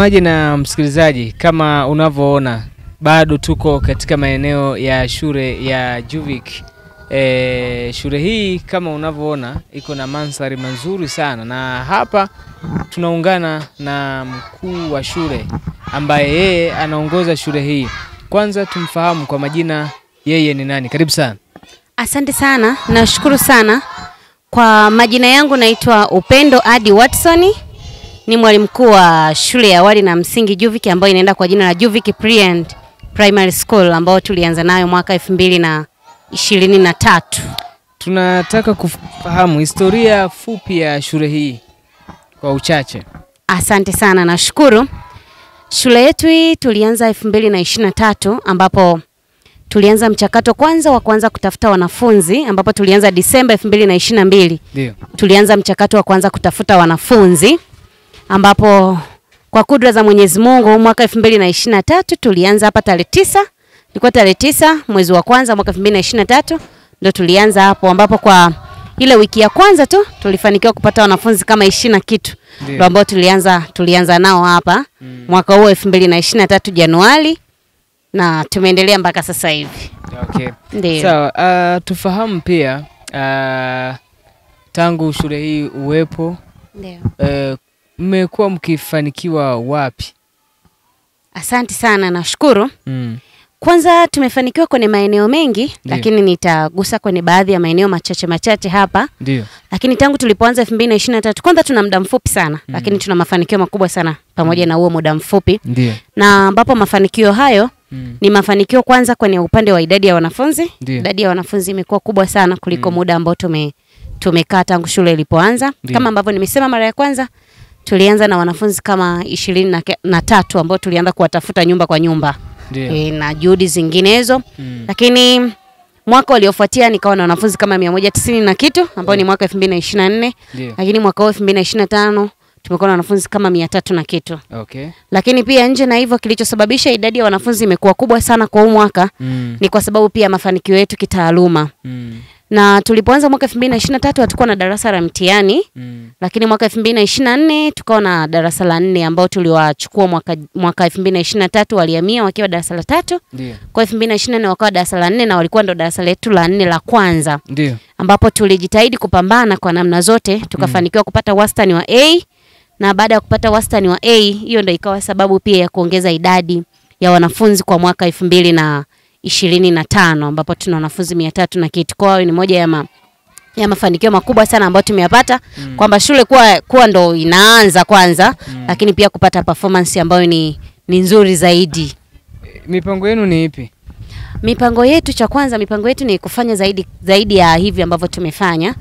Maji na msikilizaji, kama unavyoona bado tuko katika maeneo ya shule ya Juvic. Shule hii kama unavyoona iko na mandhari mazuri sana, na hapa tunaungana na mkuu wa shule ambaye yeye anaongoza shule hii. Kwanza tumfahamu kwa majina, yeye ni nani? Karibu sana. Asante sana, nashukuru sana. Kwa majina yangu naitwa Upendo Adi Watson. Ni mwalimu mkuu wa shule ya awali na msingi Juvic ambayo inaenda kwa jina la Juvic Primary School ambayo tulianza nayo mwaka 2023. Tunataka kufahamu historia fupi ya shule hii kwa uchache. Asante sana, nashukuru. Shule yetu hii tulianza 2023 ambapo tulianza mchakato wa kwanza kutafuta wanafunzi, ambapo tulianza Disemba 2022. Ndio. Tulianza mchakato wa kwanza kutafuta wanafunzi, ambapo kwa kudra za Mwenyezi Mungu mwaka 2023 tulianza hapa tarehe 9. Ilikuwa tarehe 9 mwezi wa kwanza mwaka 2023 ndio tulianza hapo, ambapo kwa ile wiki ya kwanza tu tulifanikiwa kupata wanafunzi kama 20 na kitu. Ndio ambao tulianza nao hapa mwaka huo 2023 Januari, na tumeendelea mpaka sasa hivi. Okay. Ndio. Sawa, tufahamu pia tangu shule hii uwepo, ndio, mmekuwa mkifanikiwa wapi? Asante sana, nashukuru. Kwanza tumefanikiwa kwenye maeneo mengi, lakini nitagusa kwenye baadhi ya maeneo machache hapa. Ndio. Lakini tangu tulipoanza 2023, kwanza tuna muda mfupi sana, lakini tuna mafanikio makubwa sana pamoja na huo muda mfupi. Ndio. Na ambapo mafanikio hayo ni mafanikio kwanza kwenye upande wa idadi ya wanafunzi. Idadi ya wanafunzi imekuwa kubwa sana kuliko muda ambao tumekaa tangu shule ilipoanza. Kama ambavyo nimesema mara ya kwanza, tulianza na wanafunzi kama 23 ambao tulianza kuwatafuta nyumba kwa nyumba. Na juhudi zinginezo. Lakini mwaka uliofuatia nikawa na wanafunzi kama 190 na kitu ambao ni mwaka 2024. Lakini mwaka huu 2025 tumekuwa na wanafunzi kama 300 na kitu. Okay. Lakini pia nje na hivyo, kilichosababisha idadi ya wanafunzi imekuwa kubwa sana kwa huu mwaka ni kwa sababu pia mafanikio yetu kitaaluma. Na tulipoanza mwaka 2023 hatukuwa na darasa la mtihani, lakini mwaka 2024 tukawa na darasa la 4 ambao tuliwachukua mwaka 2023 walihamia wakiwa darasa la 3. Kwa 2024 wakawa darasa la 4 na walikuwa ndo darasa letu la 4 la kwanza. Ndio. Ambapo tulijitahidi kupambana kwa namna zote, tukafanikiwa kupata wastani wa A, na baada ya kupata wastani wa A, hiyo ndio ikawa sababu pia ya kuongeza idadi ya wanafunzi kwa mwaka 2025 ambapo tuna wanafunzi 300 na kitu. Kwa hiyo ni moja ya mafanikio makubwa sana ambayo tumeyapata, kwamba shule kuwa ndo inaanza kwanza, lakini pia kupata performance ambayo ni nzuri zaidi. Mipango yenu ni ipi? Mipango yetu mipango yetu ni kufanya zaidi ya hivi ambavyo tumefanya.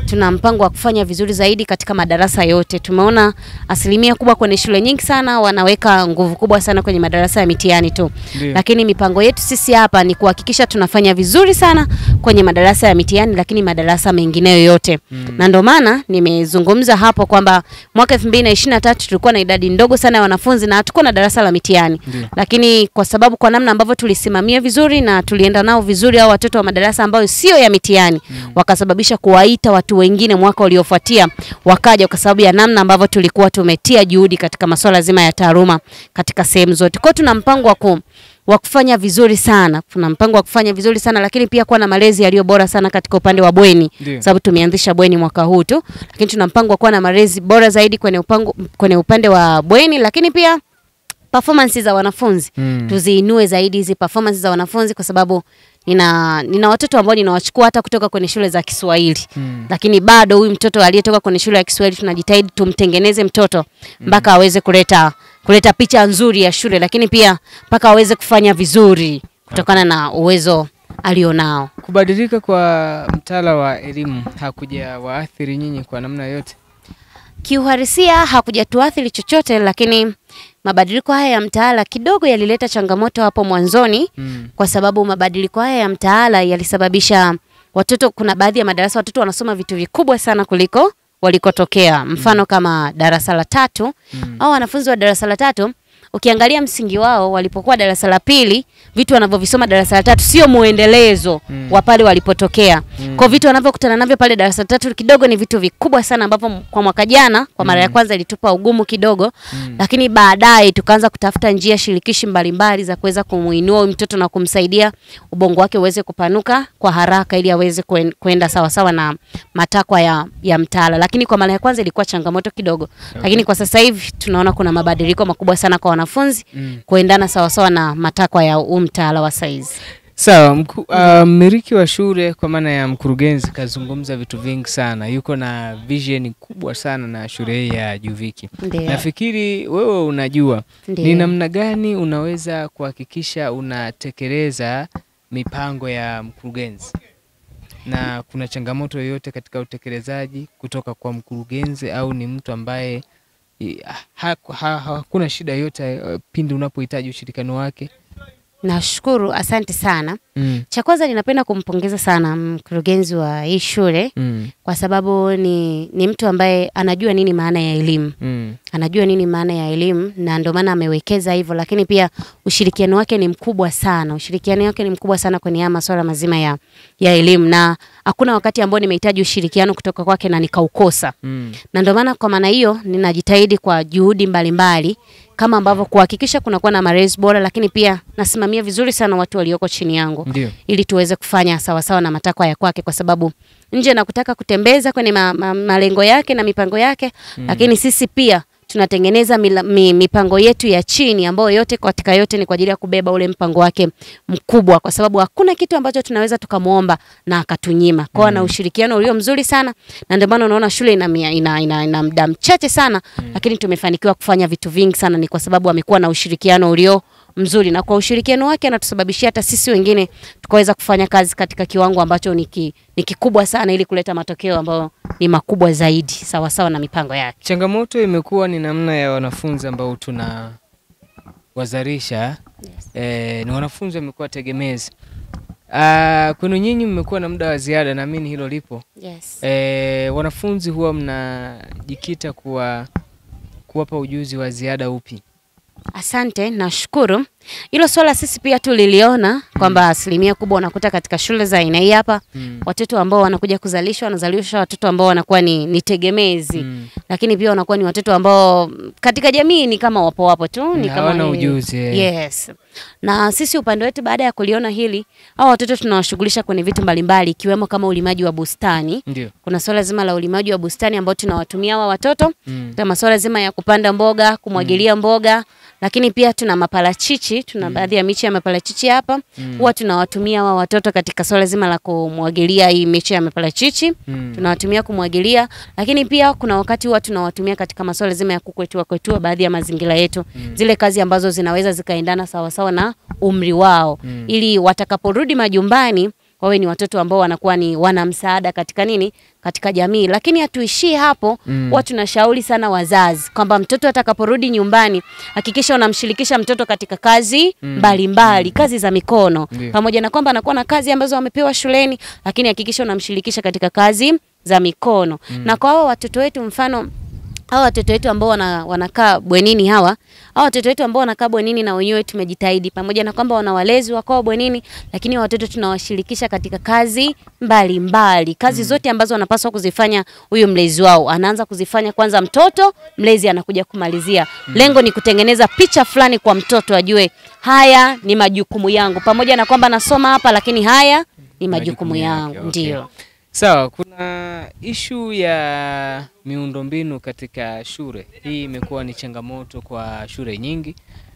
Tuna mpango wa kufanya vizuri zaidi katika madarasa yote. Tumeona asilimia kubwa kwenye shule nyingi sana wanaweka nguvu kubwa sana kwenye madarasa ya mitihani tu. Lakini mipango yetu sisi hapa ni kuhakikisha tunafanya vizuri sana kwenye madarasa ya mitihani, lakini madarasa mengineyo yote. Na ndio maana nimezungumza hapo kwamba mwaka 2023 tulikuwa na idadi ndogo sana ya wanafunzi na hatukuwa na darasa la mitihani. Lakini kwa sababu kwa namna ambavyo tulisimamia vizuri na tulienda nao vizuri au watoto wa madarasa ambayo sio ya mitihani, wakasababisha kuwaita watu wengine mwaka uliofuatia wakaja, kwa sababu ya namna ambavyo tulikuwa tumetia juhudi katika masuala zima ya taaluma katika sehemu zote. Kwa tuna mpango wa kufanya vizuri sana. Tuna mpango wa kufanya vizuri sana, lakini pia kuwa na malezi yaliyo bora sana katika upande wa bweni, sababu tumeanzisha bweni mwaka huu tu. Lakini tuna mpango wa kuwa na malezi bora zaidi kwenye upande wa bweni, lakini pia performance za wanafunzi. Tuziinue zaidi hizi performance za wanafunzi, kwa sababu nina watoto ambao ninawachukua hata kutoka kwenye shule za Kiswahili. Lakini bado huyu mtoto aliyetoka kwenye shule ya Kiswahili tunajitahidi tumtengeneze mtoto mpaka aweze kuleta picha nzuri ya shule, lakini pia mpaka aweze kufanya vizuri kutokana na uwezo alionao. Kubadilika kwa mtaala wa elimu hakuja waathiri nyinyi kwa namna yote? Kiuhalisia hakujatuathiri chochote, lakini mabadiliko haya ya mtaala kidogo yalileta changamoto hapo mwanzoni. Kwa sababu mabadiliko haya ya mtaala yalisababisha kuna baadhi ya madarasa watoto wanasoma vitu vikubwa sana kuliko walikotokea. Mfano kama darasa la 3 au wanafunzi wa darasa la 3 ukiangalia msingi wao walipokuwa darasa la pili, vitu wanavyovisoma darasa la tatu sio muendelezo wa pale walipotokea. Kwa vitu wanavyokutana navyo pale darasa la tatu kidogo ni vitu vikubwa sana ambavyo kwa mwaka jana kwa mara ya kwanza ilitupa ugumu kidogo, lakini baadaye tukaanza kutafuta njia shirikishi mbalimbali za kuweza kumuinua mtoto na kumsaidia ubongo wake uweze kupanuka kwa haraka ili aweze kwenda sawa sawa na matakwa ya mtaala. Lakini kwa mara ya kwanza ilikuwa changamoto kidogo. Lakini kwa sasa hivi tunaona kuna mabadiliko makubwa sana kwa wanafunzi kuendana sawa sawa na matakwa ya mtaala wa saizi. Sawa, mmiliki wa shule kwa maana ya mkurugenzi kazungumza vitu vingi sana. Yuko na vision kubwa sana na shule hii ya Juviki. Nafikiri wewe unajua ni namna gani unaweza kuhakikisha unatekeleza mipango ya mkurugenzi. Na kuna changamoto yoyote katika utekelezaji kutoka kwa mkurugenzi au ni mtu ambaye hakuna shida yote pindi unapohitaji ushirikiano wake? Nashukuru, asante sana. Cha kwanza ninapenda kumpongeza sana mkurugenzi wa hii shule kwa sababu ni mtu ambaye anajua nini maana ya elimu. Anajua nini maana ya elimu na ndio maana amewekeza hivyo, lakini pia ushirikiano wake ni mkubwa sana. Ushirikiano wake ni mkubwa sana kwenye masuala mazima ya elimu na hakuna wakati ambao nimehitaji ushirikiano kutoka kwake na nikaukosa. Na ndio maana kwa maana hiyo ninajitahidi kwa juhudi mbalimbali kama ambavyo kuhakikisha kunakuwa na malezi bora, lakini pia nasimamia vizuri sana watu walioko chini yangu ili tuweze kufanya sawa sawa na matakwa ya kwake, kwa sababu nje na kutaka kutembeza kwenye malengo yake na mipango yake, lakini sisi pia tunatengeneza mipango yetu ya chini ambayo yote katika yote ni kwa ajili ya kubeba ule mpango wake mkubwa, kwa sababu hakuna kitu ambacho tunaweza tukamuomba na akatunyima. Kwa na ushirikiano ulio mzuri sana na ndio maana unaona shule ina muda mchache sana lakini tumefanikiwa kufanya vitu vingi sana, ni kwa sababu amekuwa na ushirikiano ulio mzuri, na kwa ushirikiano wake anatusababishia hata sisi wengine tukaweza kufanya kazi katika kiwango ambacho ni kikubwa sana ili kuleta matokeo ambayo ni makubwa zaidi sawa sawa na mipango yake. Changamoto imekuwa ni namna ya wanafunzi ambao tunawazalisha. Ni wanafunzi wamekuwa tegemezi. Kwenu nyinyi mmekuwa na muda wa ziada, naamini hilo lipo. Wanafunzi huwa mnajikita kuwapa ujuzi wa ziada upi? Asante, nashukuru. Hilo swala sisi pia tuliliona kwamba asilimia kubwa unakuta katika shule za aina hii hapa watoto ambao wanakuja kuzalishwa wanazalishwa watoto ambao wanakuwa ni tegemezi. Lakini pia wanakuwa ni watoto ambao katika jamii ni kama wapo tu, ni kama hawana ujuzi. Yes. Na sisi upande wetu baada ya kuliona hili, hao watoto tunawashughulisha kwenye vitu mbalimbali ikiwemo kama ulimaji wa bustani. Kuna swala zima la ulimaji wa bustani ambao tunawatumia hawa watoto. Kuna masuala zima ya kupanda mboga, kumwagilia mboga, lakini pia tuna maparachichi, tuna baadhi ya miche ya maparachichi hapa. Huwa tunawatumia hawa watoto katika swala zima la kumwagilia hii miche ya maparachichi. Tunawatumia kumwagilia, lakini pia kuna wakati huwa tunawatumia katika masuala zima ya kukwetua baadhi ya mazingira yetu. Zile kazi ambazo zinaweza zikaendana sawa sawa na umri wao ili watakaporudi majumbani wawe ni watoto ambao wanakuwa ni wana msaada katika katika jamii. Lakini hatuishii hapo, huwa tunashauri sana wazazi kwamba mtoto atakaporudi nyumbani hakikisha unamshirikisha mtoto katika kazi mbalimbali, kazi za mikono. Pamoja na kwamba anakuwa na kazi ambazo wamepewa shuleni, lakini hakikisha unamshirikisha katika kazi za mikono. Na kwa hao watoto wetu, mfano hawa watoto wetu ambao wanakaa bwenini, hawa watoto wetu ambao wanakaa bwenini na wenyewe tumejitahidi, pamoja na kwamba wana walezi wakao bwenini, lakini watoto tunawashirikisha katika kazi mbalimbali. Kazi zote ambazo wanapaswa kuzifanya huyu mlezi wao anaanza kuzifanya kwanza mtoto, mlezi anakuja kumalizia. Lengo ni kutengeneza picha fulani kwa mtoto ajue haya ni majukumu yangu, pamoja na kwamba nasoma hapa lakini haya ni majukumu yangu. Ndio. Sawa, kuna issue ya miundombinu katika shule. Hii imekuwa ni changamoto kwa shule nyingi,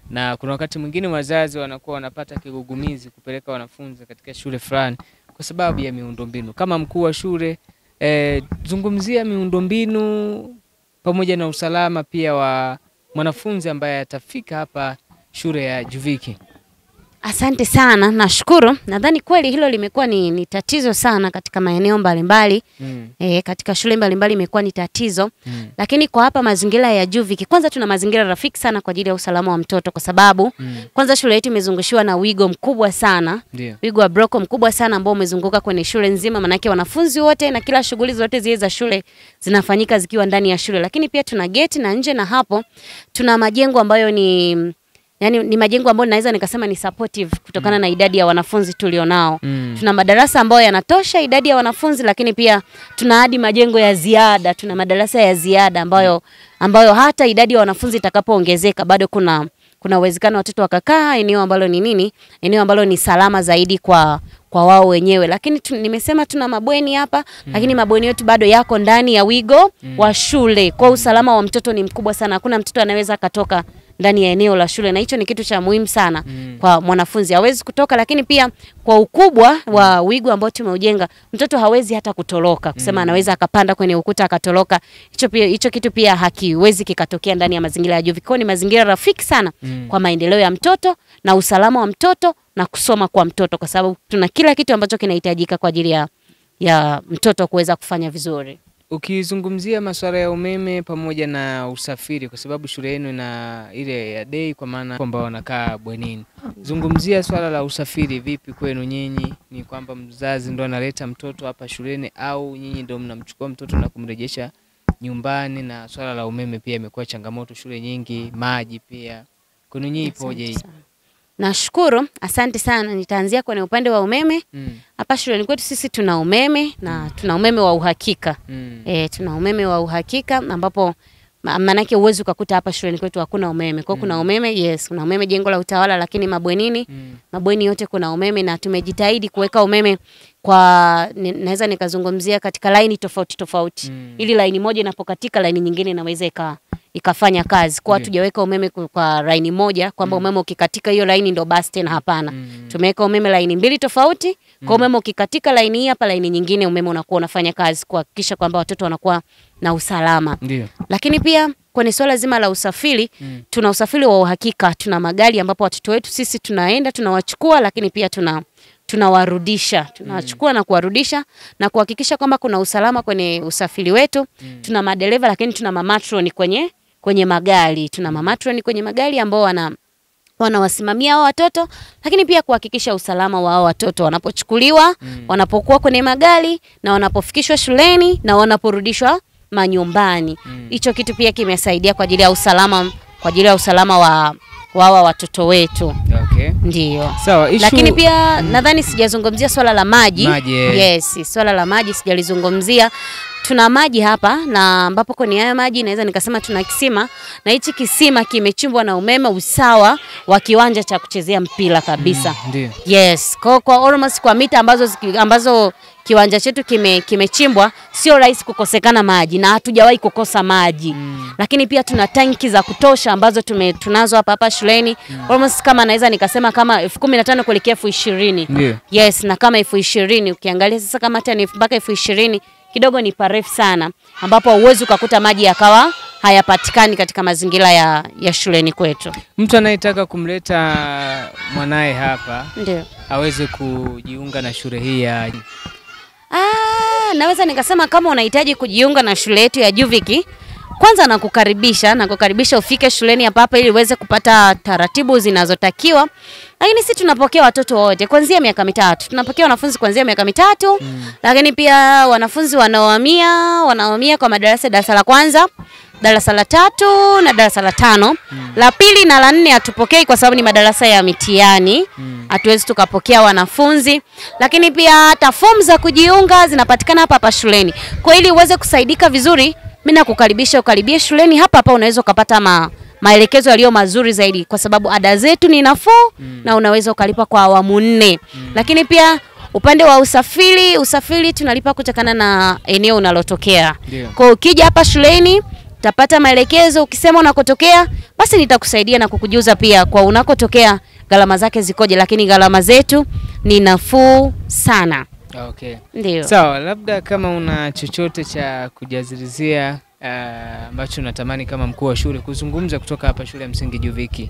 na kuna wakati mwingine wazazi wanakuwa wanapata kigugumizi kupeleka wanafunzi katika shule fulani kwa sababu ya miundombinu. Kama mkuu wa shule, zungumzia miundombinu pamoja na usalama pia wa mwanafunzi ambaye atafika hapa shule ya Juviki. Asante sana, nashukuru. Nadhani kweli hilo limekuwa ni tatizo sana katika maeneo mbalimbali. Katika shule mbalimbali imekuwa ni tatizo. Lakini kwa hapa mazingira ya Juviki, kwanza tuna mazingira rafiki sana kwa ajili ya usalama wa mtoto, kwa sababu kwanza shule yetu imezungushiwa na wigo mkubwa sana. Wigo wa broko mkubwa sana ambao umezunguka kwenye shule nzima, maana yake wanafunzi wote na kila shughuli zote zile za shule zinafanyika zikiwa ndani ya shule. Lakini pia tuna gate na nje, na hapo tuna majengo ambayo yani ni majengo ambayo naweza nikasema ni supportive kutokana na idadi ya wanafunzi tulionao. Tuna madarasa ambayo yanatosha idadi ya wanafunzi, lakini pia tuna hadi majengo ya ziada, tuna madarasa ya ziada ambayo hata idadi ya wanafunzi itakapoongezeka bado kuna uwezekano watoto wakakaa eneo ambalo ni nini? Eneo ambalo ni salama zaidi kwa wao wenyewe. Lakini nimesema tuna mabweni hapa, lakini mabweni yetu bado yako ndani ya wigo wa shule. Kwa usalama wa mtoto ni mkubwa sana. Hakuna mtoto anaweza katoka ndani ya eneo la shule, na hicho ni kitu cha muhimu sana kwa mwanafunzi. Hawezi kutoka, lakini pia kwa ukubwa wa wigo ambao tumeujenga, mtoto hawezi hata kutoroka kusema anaweza akapanda kwenye ukuta akatoroka. Hicho kitu pia hakiwezi kikatokea ndani ya mazingira ya Juvik. Ni mazingira rafiki sana kwa maendeleo ya mtoto na usalama wa mtoto na kusoma kwa mtoto, kwa sababu tuna kila kitu ambacho kinahitajika kwa ajili ya mtoto kuweza kufanya vizuri. Ukizungumzia masuala ya umeme pamoja na usafiri, kwa sababu shule yenu ina ile ya day, kwa maana kwamba wanakaa bwenini. Zungumzia swala la usafiri vipi kwenu nyinyi? Ni kwamba mzazi ndo analeta mtoto hapa shuleni au nyinyi ndo mnamchukua mtoto na kumrejesha nyumbani? Na swala la umeme pia imekuwa changamoto shule nyingi, maji pia. Kwenu nyinyi ipoje hii? Nashukuru, asante sana. Nitaanzia kwenye upande wa umeme. Hapa shuleni kwetu sisi tuna umeme na tuna umeme wa uhakika. Tuna umeme wa uhakika ambapo manake uwezo ukakuta hapa shuleni kwetu hakuna umeme. Kwa kuna umeme, yes, kuna umeme jengo la utawala, lakini mabwenini, mabweni yote kuna umeme, na tumejitahidi kuweka umeme kwa naweza nikazungumzia katika line tofauti. Ili line moja inapokatika line nyingine inaweza ikafanya kazi. Kwa hatujaweka umeme kwa line moja kwamba umeme ukikatika hiyo line ndio basi tena, hapana. Tumeweka umeme line mbili tofauti. Kwa umeme ukikatika line hii hapa, line nyingine umeme unakuwa unafanya kazi kuhakikisha kwamba watoto wanakuwa na usalama. Ndiyo. Lakini pia kwenye swala zima la usafiri, tuna usafiri wa uhakika. Tuna magari ambapo watoto wetu sisi tunaenda tunawachukua, lakini pia tunawarudisha. Tunawachukua na kuwarudisha na kuhakikisha kwamba kuna usalama kwenye usafiri wetu. Tuna madereva, lakini tuna mamatron kwenye magari. Tuna mamatron kwenye magari ambao wanawasimamia hao watoto, lakini pia kuhakikisha usalama wa hao watoto wanapochukuliwa, wanapokuwa kwenye magari na wanapofikishwa shuleni na wanaporudishwa manyumbani. Hicho kitu pia kimesaidia kwa ajili ya usalama wa watoto wetu. Okay. Ndio. Sawa, lakini pia nadhani sijazungumzia swala la maji. Yes, swala la maji sijalizungumzia. Tuna maji hapa, na ambapo kwenye haya maji naweza nikasema tuna kisima, na hichi kisima kimechimbwa na umeme usawa wa kiwanja cha kuchezea mpira kabisa. Yes, kwa almost kwa mita ambazo kiwanja chetu kimechimbwa, sio rahisi kukosekana maji na hatujawahi kukosa maji. Lakini pia tuna tanki za kutosha ambazo tunazo hapa shuleni. Almost kama naweza nikasema kama 15,000 kuelekea 20,000. Yes, na kama 20,000 ukiangalia sasa kama hata ni mpaka 20,000 kidogo ni parefu sana, ambapo uwezo ukakuta maji yakawa hayapatikani katika mazingira ya shuleni kwetu. Mtu anayetaka kumleta mwanae hapa ndio aweze kujiunga na shule hii ya naweza nikasema kama unahitaji kujiunga na shule yetu ya Juvik, kwanza nakukaribisha ufike shuleni hapa ili uweze kupata taratibu zinazotakiwa. Lakini sisi tunapokea watoto wote kuanzia miaka 3. Tunapokea wanafunzi kuanzia miaka 3. Lakini pia wanafunzi wanaohamia kwa darasa la kwanza, darasa la 3 na darasa la 5. La pili na la 4 hatupokei kwa sababu ni madarasa ya mitihani. Hatuwezi tukapokea wanafunzi. Lakini pia hata fomu za kujiunga zinapatikana hapa shuleni. Kwa ili uweze kusaidika vizuri, mimi nakukaribisha ukaribie shuleni hapa unaweza ukapata maelekezo yaliyo mazuri zaidi, kwa sababu ada zetu ni nafuu na unaweza ukalipa kwa awamu 4. Lakini pia upande wa usafiri tunalipa kutokana na eneo unalotokea. Kwa ukija hapa shuleni utapata maelekezo, ukisema unakotokea basi nitakusaidia na kukujuza pia kwa unakotokea gharama zake zikoje, lakini gharama zetu ni nafuu sana. Okay. Ndio. Sawa, labda kama una chochote cha kujazilizia ambacho unatamani kama mkuu wa shule kuzungumza kutoka hapa shule ya msingi Juvik.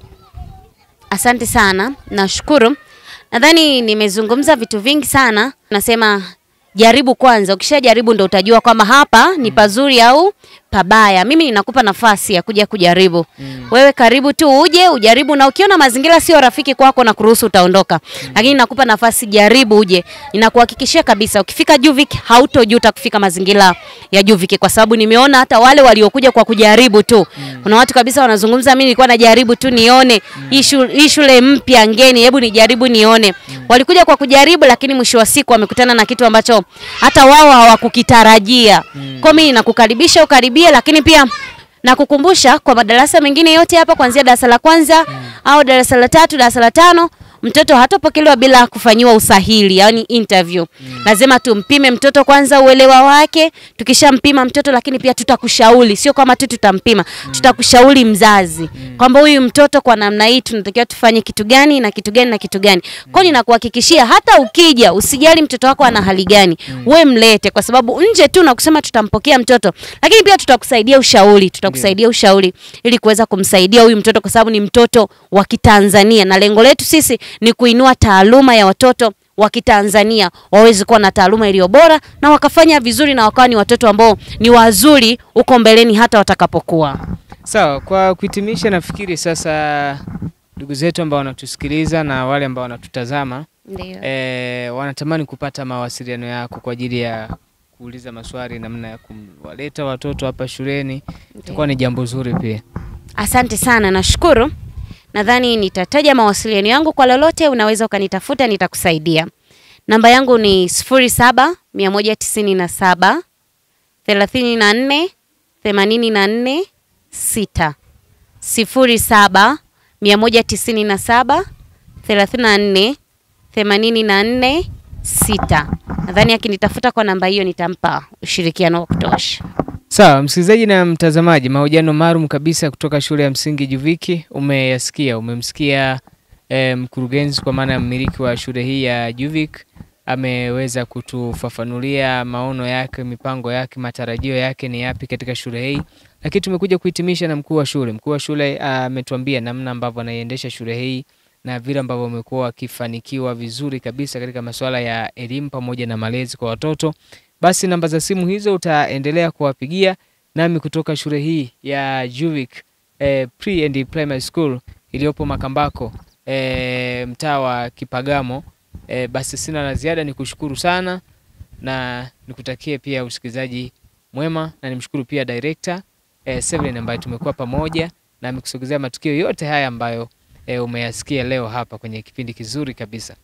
Asante sana, nashukuru. Nadhani nimezungumza vitu vingi sana. Nasema jaribu kwanza, ukishajaribu ndio utajua kama hapa ni pazuri au pabaya. Mimi ninakupa nafasi ya kuja kujaribu. Wewe karibu tu uje ujaribu, na ukiona mazingira sio rafiki kwako na kuruhusu utaondoka. Lakini nakupa nafasi, jaribu uje. Ninakuhakikishia kabisa ukifika Juvic hautojuta kufika mazingira ya Juvic, kwa sababu nimeona hata wale waliokuja kwa kujaribu tu. Kuna watu kabisa wanazungumza, mimi nilikuwa najaribu tu nione hii shule mpya ngeni, hebu nijaribu nione. Walikuja kwa kujaribu, lakini mwisho wa siku wamekutana na kitu ambacho hata wao hawakukitarajia. Kwa mimi nakukaribisha ukaribie, lakini pia nakukumbusha kwa madarasa mengine yote hapa kuanzia darasa la kwanza au darasa la 3, darasa la 5, mtoto hatopokelewa bila kufanyiwa usahili, yani interview. Lazima tumpime mtoto kwanza uelewa wake. Tukishampima mtoto, lakini pia tutakushauri, sio kama tu tutampima, tutakushauri mzazi kwamba huyu mtoto kwa namna hii tunatakiwa tufanye kitu gani na kitu gani na kitu gani. Kwa nini nakuhakikishia hata ukija usijali mtoto wako ana hali gani, wewe mlete, kwa sababu nje tu na kusema tutampokea mtoto, lakini pia tutakusaidia ushauri, ili kuweza kumsaidia huyu mtoto, kwa sababu ni mtoto wa Kitanzania na lengo letu sisi ni kuinua taaluma ya watoto wa Kitanzania waweze kuwa na taaluma iliyo bora na wakafanya vizuri na wakawa ni watoto ambao ni wazuri uko mbeleni hata watakapokuwa. Sawa, kwa kuhitimisha, nafikiri sasa ndugu zetu ambao wanatusikiliza na wale ambao wanatutazama wanatamani kupata mawasiliano yako kwa ajili ya kuuliza maswali namna ya kuwaleta watoto hapa shuleni. Itakuwa ni jambo zuri pia. Asante sana, nashukuru. Nadhani nitataja mawasiliano yangu, kwa lolote unaweza ukanitafuta, nitakusaidia. Namba yangu ni 07 197 34 84 6. 07 197 34 84 6. Nadhani akinitafuta kwa namba hiyo nitampa ushirikiano wa kutosha. Sawa, msikilizaji na mtazamaji, mahojiano maalum kabisa kutoka shule ya msingi Juvic. Umemsikia mkurugenzi kwa maana mmiliki wa shule hii ya Juvic, ameweza kutufafanulia maono yake, mipango yake, matarajio yake ni yapi katika shule hii. Lakini tumekuja kuhitimisha na mkuu wa shule. Mkuu wa shule ametuambia namna ambavyo anaiendesha shule hii na vile ambavyo wamekuwa wakifanikiwa vizuri kabisa katika masuala ya elimu pamoja na malezi kwa watoto. Basi namba za simu hizo utaendelea kuwapigia, nami kutoka shule hii ya Juvic Pre and Primary School iliyopo Makambako, mtaa wa Kipagamo. Basi sina la ziada, nikushukuru sana na nikutakie pia usikilizaji mwema, na nimshukuru pia director Seven ambaye tumekuwa pamoja na amekusogezea matukio yote haya ambayo umeyasikia leo hapa kwenye kipindi kizuri kabisa.